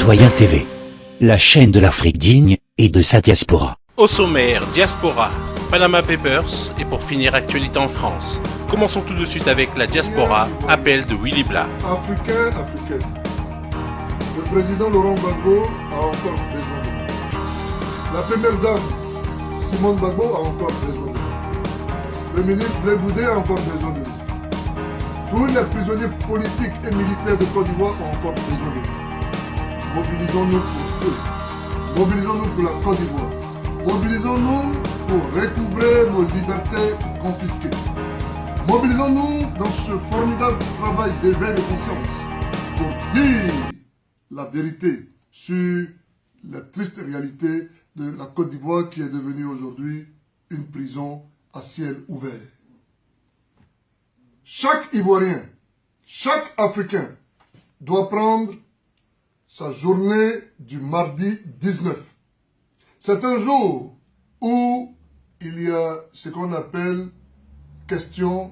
Citoyen TV, la chaîne de l'Afrique digne et de sa diaspora. Au sommaire, Diaspora, Panama Papers et pour finir, actualité en France. Commençons tout de suite avec la Diaspora, appel de Willy Blah. Africaine. Le président Laurent Gbagbo a encore besoin de nous. La première dame, Simone Gbagbo, a encore besoin de nous. Le ministre Blé Boudé a encore besoin de nous. Tous les prisonniers politiques et militaires de Côte d'Ivoire ont encore besoin de nous. Mobilisons-nous pour eux. Mobilisons-nous pour la Côte d'Ivoire. Mobilisons-nous pour recouvrer nos libertés confisquées. Mobilisons-nous dans ce formidable travail d'éveil de conscience pour dire la vérité sur la triste réalité de la Côte d'Ivoire qui est devenue aujourd'hui une prison à ciel ouvert. Chaque Ivoirien, chaque Africain doit prendre sa journée du mardi 19. C'est un jour où il y a ce qu'on appelle question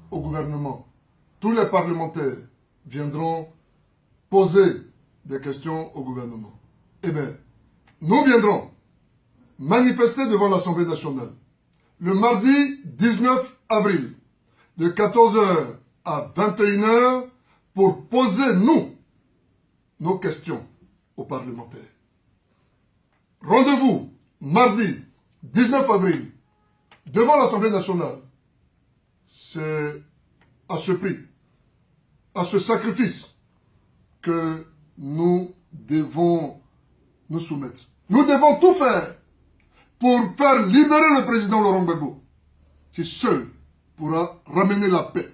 au gouvernement. Tous les parlementaires viendront poser des questions au gouvernement. Eh bien, nous viendrons manifester devant l'Assemblée nationale le mardi 19 avril de 14h à 21h pour poser, nos questions aux parlementaires. Rendez-vous mardi 19 avril devant l'Assemblée nationale. C'est à ce prix, à ce sacrifice que nous devons nous soumettre. Nous devons tout faire pour faire libérer le président Laurent Gbagbo, qui seul pourra ramener la paix,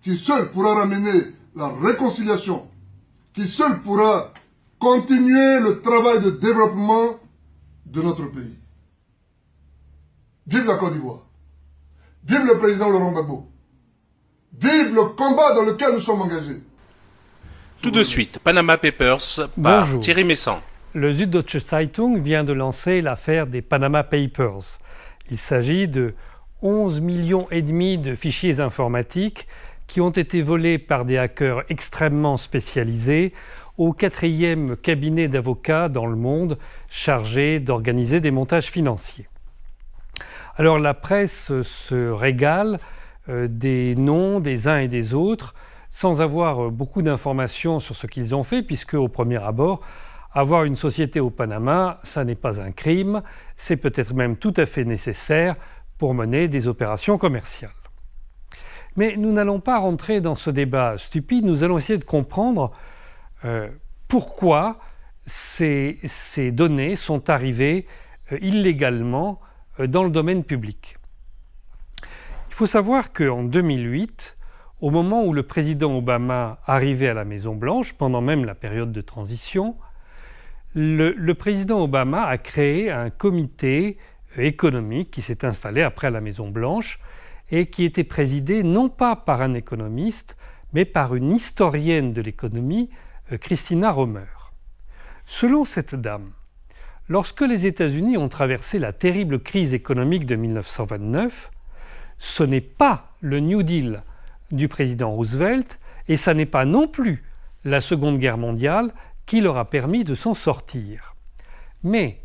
qui seul pourra ramener la réconciliation, qui seul pourra continuer le travail de développement de notre pays. Vive la Côte d'Ivoire. Vive le président Laurent Gbagbo. Vive le combat dans lequel nous sommes engagés. Tout de suite, Panama Papers par Bonjour. Thierry Messan. Le Süddeutsche Zeitung vient de lancer l'affaire des Panama Papers. Il s'agit de 11,5 millions de fichiers informatiques qui ont été volés par des hackers extrêmement spécialisés au 4e cabinet d'avocats dans le monde chargé d'organiser des montages financiers. Alors la presse se régale des noms des uns et des autres sans avoir beaucoup d'informations sur ce qu'ils ont fait, puisque au premier abord, avoir une société au Panama, ça n'est pas un crime, c'est peut-être même tout à fait nécessaire pour mener des opérations commerciales. Mais nous n'allons pas rentrer dans ce débat stupide, nous allons essayer de comprendre pourquoi ces données sont arrivées illégalement dans le domaine public. Il faut savoir qu'en 2008, au moment où le président Obama arrivait à la Maison-Blanche, pendant même la période de transition, le président Obama a créé un comité économique qui s'est installé après la Maison-Blanche et qui était présidé non pas par un économiste, mais par une historienne de l'économie, Christina Romer. Selon cette dame, lorsque les États-Unis ont traversé la terrible crise économique de 1929, ce n'est pas le New Deal du président Roosevelt et ça n'est pas non plus la Seconde Guerre mondiale qui leur a permis de s'en sortir. Mais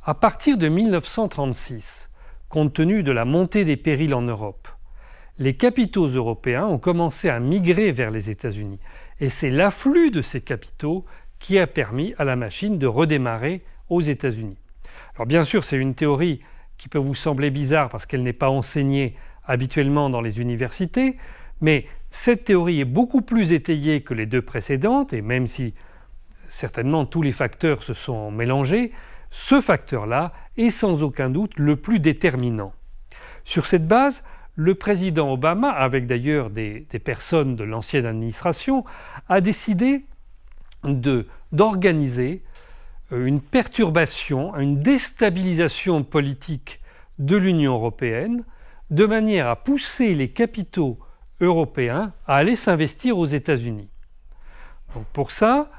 à partir de 1936, compte tenu de la montée des périls en Europe, les capitaux européens ont commencé à migrer vers les États-Unis. Et c'est l'afflux de ces capitaux qui a permis à la machine de redémarrer aux États-Unis. Alors bien sûr, c'est une théorie qui peut vous sembler bizarre parce qu'elle n'est pas enseignée habituellement dans les universités, mais cette théorie est beaucoup plus étayée que les deux précédentes, et même si certainement tous les facteurs se sont mélangés, ce facteur-là est sans aucun doute le plus déterminant. Sur cette base, le président Obama, avec d'ailleurs des personnes de l'ancienne administration, a décidé d'organiser une perturbation, une déstabilisation politique de l'Union européenne, de manière à pousser les capitaux européens à aller s'investir aux États-Unis. Donc pour ça,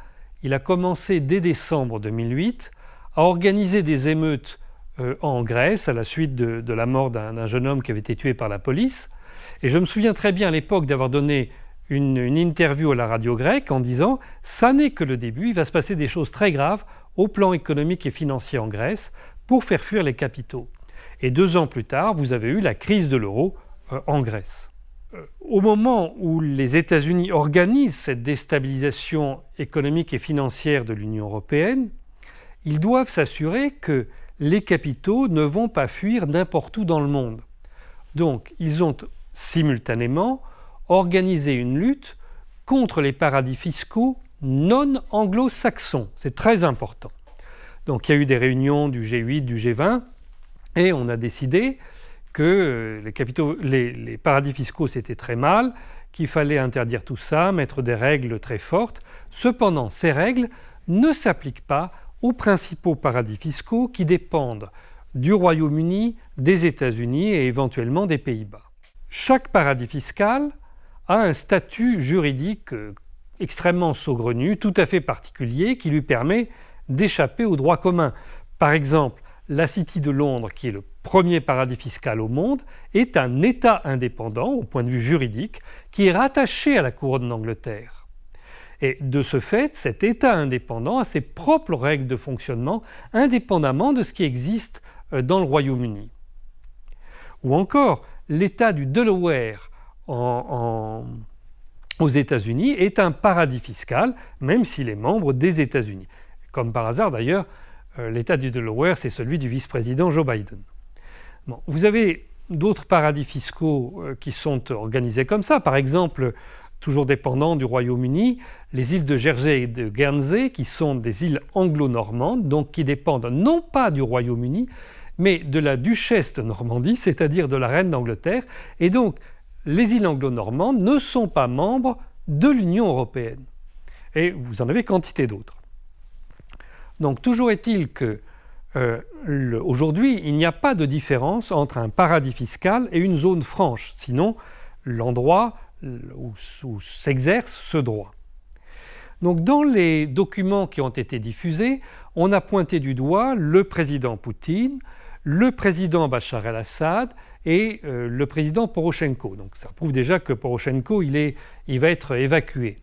il a commencé dès décembre 2008 à organiser des émeutes en Grèce à la suite de la mort d'un jeune homme qui avait été tué par la police. Et je me souviens très bien à l'époque d'avoir donné une interview à la radio grecque en disant « ça n'est que le début, il va se passer des choses très graves au plan économique et financier en Grèce pour faire fuir les capitaux ». Et 2 ans plus tard, vous avez eu la crise de l'euro en Grèce. Au moment où les États-Unis organisent cette déstabilisation économique et financière de l'Union européenne, ils doivent s'assurer que les capitaux ne vont pas fuir n'importe où dans le monde. Donc, ils ont simultanément organisé une lutte contre les paradis fiscaux non anglo-saxons. C'est très important. Donc, il y a eu des réunions du G8, du G20, et on a décidé que les paradis fiscaux, c'était très mal, qu'il fallait interdire tout ça, mettre des règles très fortes. Cependant, ces règles ne s'appliquent pas aux principaux paradis fiscaux qui dépendent du Royaume-Uni, des États-Unis et éventuellement des Pays-Bas. Chaque paradis fiscal a un statut juridique extrêmement saugrenu, tout à fait particulier, qui lui permet d'échapper au droit commun. Par exemple, la City de Londres, qui est le premier paradis fiscal au monde, est un État indépendant au point de vue juridique, qui est rattaché à la couronne d'Angleterre. Et de ce fait, cet État indépendant a ses propres règles de fonctionnement, indépendamment de ce qui existe dans le Royaume-Uni. Ou encore, l'État du Delaware aux États-Unis est un paradis fiscal, même s'il est membre des États-Unis. Comme par hasard d'ailleurs, l'État du Delaware, c'est celui du vice-président Joe Biden. Bon, vous avez d'autres paradis fiscaux qui sont organisés comme ça. Par exemple, toujours dépendants du Royaume-Uni, les îles de Jersey et de Guernsey, qui sont des îles anglo-normandes, donc qui dépendent non pas du Royaume-Uni, mais de la duchesse de Normandie, c'est-à-dire de la reine d'Angleterre. Et donc, les îles anglo-normandes ne sont pas membres de l'Union européenne. Et vous en avez quantité d'autres. Donc, toujours est-il que aujourd'hui, il n'y a pas de différence entre un paradis fiscal et une zone franche, sinon l'endroit où s'exerce ce droit. Donc, dans les documents qui ont été diffusés, on a pointé du doigt le président Poutine, le président Bachar el-Assad et le président Porochenko. Donc, ça prouve déjà que Porochenko, il va être évacué.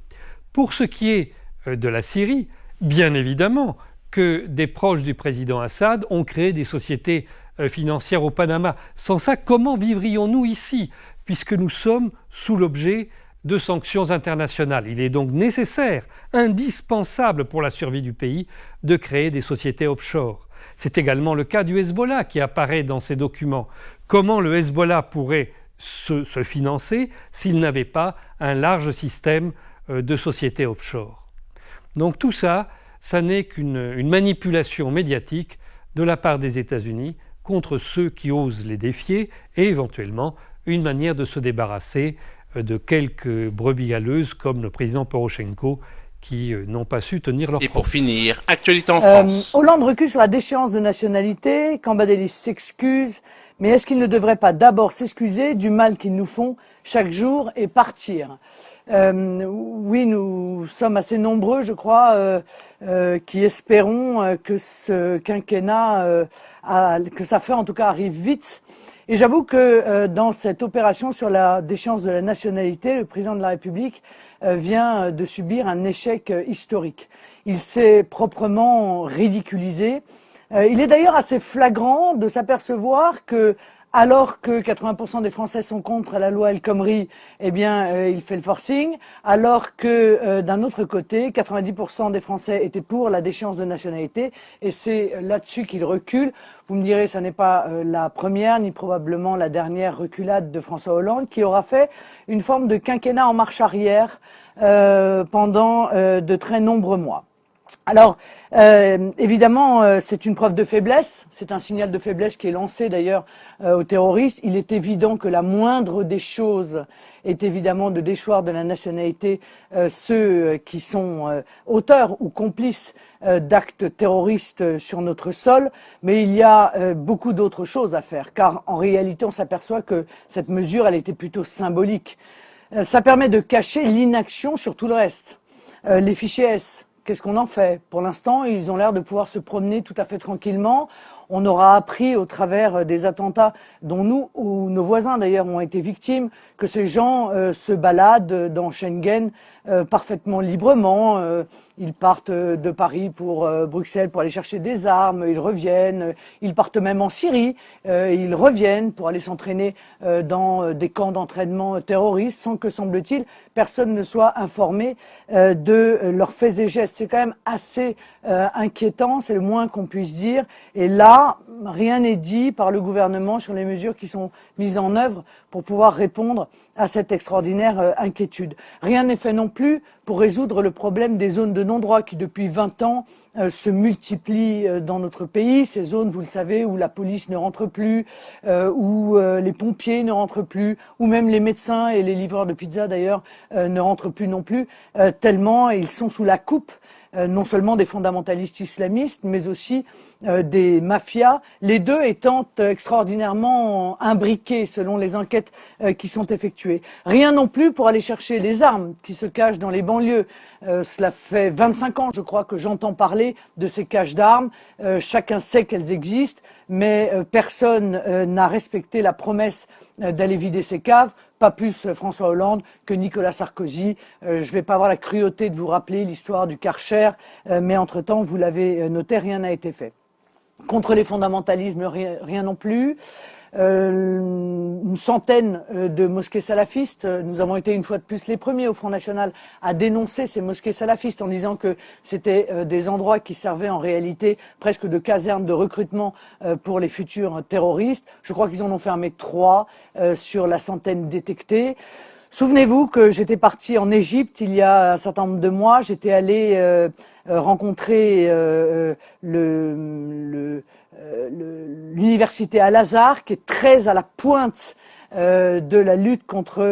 Pour ce qui est de la Syrie, bien évidemment que des proches du président Assad ont créé des sociétés financières au Panama. Sans ça, comment vivrions-nous ici, puisque nous sommes sous l'objet de sanctions internationales? Il est donc nécessaire, indispensable pour la survie du pays, de créer des sociétés offshore. C'est également le cas du Hezbollah qui apparaît dans ces documents. Comment le Hezbollah pourrait se financer s'il n'avait pas un large système de sociétés offshore? Donc tout ça, ça n'est qu'une manipulation médiatique de la part des États-Unis contre ceux qui osent les défier et éventuellement une manière de se débarrasser de quelques brebis galeuses comme le président Porochenko qui n'ont pas su tenir leur promesse. Et pour finir, actualité en France. Hollande recule sur la déchéance de nationalité, Cambadélis s'excuse, mais est-ce qu'il ne devrait pas d'abord s'excuser du mal qu'ils nous font chaque jour et partir? Oui, nous sommes assez nombreux, je crois, qui espérons que ce quinquennat, que sa fin en tout cas arrive vite. Et j'avoue que dans cette opération sur la déchéance de la nationalité, le président de la République vient de subir un échec historique. Il s'est proprement ridiculisé. Il est d'ailleurs assez flagrant de s'apercevoir que, alors que 80% des Français sont contre la loi El Khomri, eh bien, il fait le forcing. Alors que, d'un autre côté, 90% des Français étaient pour la déchéance de nationalité. Et c'est là-dessus qu'il recule. Vous me direz, ça n'est pas la première, ni probablement la dernière reculade de François Hollande, qui aura fait une forme de quinquennat en marche arrière pendant de très nombreux mois. Alors, évidemment, c'est une preuve de faiblesse, c'est un signal de faiblesse qui est lancé d'ailleurs aux terroristes. Il est évident que la moindre des choses est évidemment de déchoir de la nationalité ceux qui sont auteurs ou complices d'actes terroristes sur notre sol, mais il y a beaucoup d'autres choses à faire, car en réalité on s'aperçoit que cette mesure, elle était plutôt symbolique. Ça permet de cacher l'inaction sur tout le reste. Les fichiers S, qu'est-ce qu'on en fait? Pour l'instant, ils ont l'air de pouvoir se promener tout à fait tranquillement. On aura appris au travers des attentats dont nous ou nos voisins d'ailleurs ont été victimes que ces gens se baladent dans Schengen parfaitement librement. Ils partent de Paris pour Bruxelles pour aller chercher des armes, ils reviennent, ils partent même en Syrie, ils reviennent pour aller s'entraîner dans des camps d'entraînement terroristes sans que, semble-t-il, personne ne soit informé de leurs faits et gestes. C'est quand même assez inquiétant, c'est le moins qu'on puisse dire. Et là, rien n'est dit par le gouvernement sur les mesures qui sont mises en œuvre pour pouvoir répondre à cette extraordinaire inquiétude. Rien n'est fait non plus pour résoudre le problème des zones de non-droit qui, depuis 20 ans, se multiplient dans notre pays. Ces zones, vous le savez, où la police ne rentre plus, où les pompiers ne rentrent plus, où même les médecins et les livreurs de pizza, d'ailleurs, ne rentrent plus non plus, tellement ils sont sous la coupe non seulement des fondamentalistes islamistes, mais aussi des mafias, les deux étant extraordinairement imbriqués selon les enquêtes qui sont effectuées. Rien non plus pour aller chercher les armes qui se cachent dans les banlieues. Cela fait 25 ans, je crois, que j'entends parler de ces caches d'armes. Chacun sait qu'elles existent, mais personne n'a respecté la promesse d'aller vider ces caves. Pas plus François Hollande que Nicolas Sarkozy. Je ne vais pas avoir la cruauté de vous rappeler l'histoire du Karcher, mais entre-temps, vous l'avez noté, rien n'a été fait. Contre les fondamentalismes, rien non plus. Une centaine de mosquées salafistes. Nous avons été une fois de plus les premiers au Front National à dénoncer ces mosquées salafistes en disant que c'était des endroits qui servaient en réalité presque de casernes de recrutement pour les futurs terroristes. Je crois qu'ils en ont fermé 3 sur la centaine détectée. Souvenez-vous que j'étais parti en Égypte il y a un certain nombre de mois. J'étais allé rencontrer l'université Al-Azhar, qui est très à la pointe de la lutte contre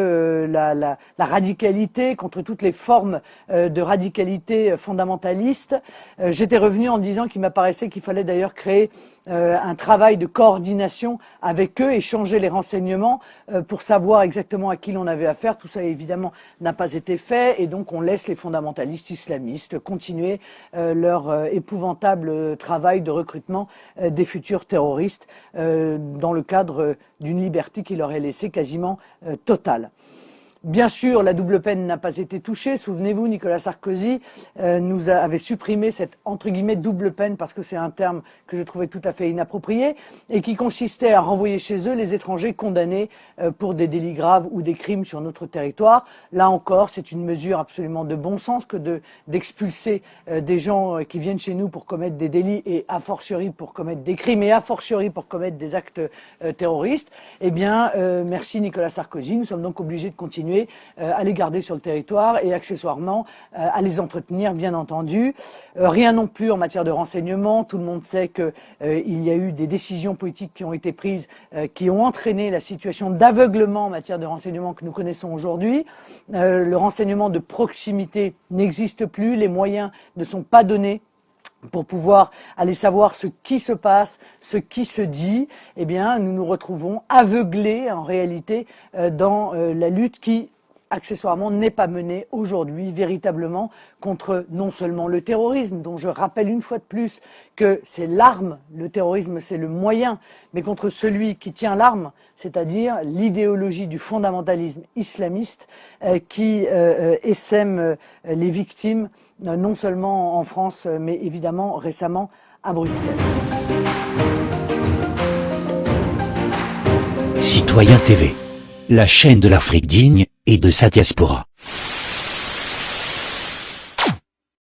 la radicalité, contre toutes les formes de radicalité fondamentaliste. J'étais revenu en disant qu'il m'apparaissait qu'il fallait d'ailleurs créer un travail de coordination avec eux, échanger les renseignements pour savoir exactement à qui l'on avait affaire. Tout ça évidemment n'a pas été fait et donc on laisse les fondamentalistes islamistes continuer leur épouvantable travail de recrutement des futurs terroristes dans le cadre d'une liberté qui leur est laissée quasiment totale. Bien sûr, la double peine n'a pas été touchée. Souvenez-vous, Nicolas Sarkozy nous avait supprimé cette entre guillemets double peine parce que c'est un terme que je trouvais tout à fait inapproprié et qui consistait à renvoyer chez eux les étrangers condamnés pour des délits graves ou des crimes sur notre territoire. Là encore, c'est une mesure absolument de bon sens que d'expulser des gens qui viennent chez nous pour commettre des délits et a fortiori pour commettre des crimes et a fortiori pour commettre des actes terroristes. Eh bien, merci Nicolas Sarkozy. Nous sommes donc obligés de continuer à les garder sur le territoire et accessoirement à les entretenir, bien entendu. Rien non plus en matière de renseignement. Tout le monde sait qu'il y a eu des décisions politiques qui ont été prises, qui ont entraîné la situation d'aveuglement en matière de renseignement que nous connaissons aujourd'hui. Le renseignement de proximité n'existe plus, les moyens ne sont pas donnés pour pouvoir aller savoir ce qui se passe, ce qui se dit. Eh bien, nous nous retrouvons aveuglés en réalité dans la lutte qui accessoirement n'est pas menée aujourd'hui véritablement contre non seulement le terrorisme, dont je rappelle une fois de plus que c'est l'arme, le terrorisme c'est le moyen, mais contre celui qui tient l'arme, c'est-à-dire l'idéologie du fondamentalisme islamiste qui essaime les victimes, non seulement en France, mais évidemment récemment à Bruxelles. Citoyen TV, la chaîne de l'Afrique digne et de sa diaspora.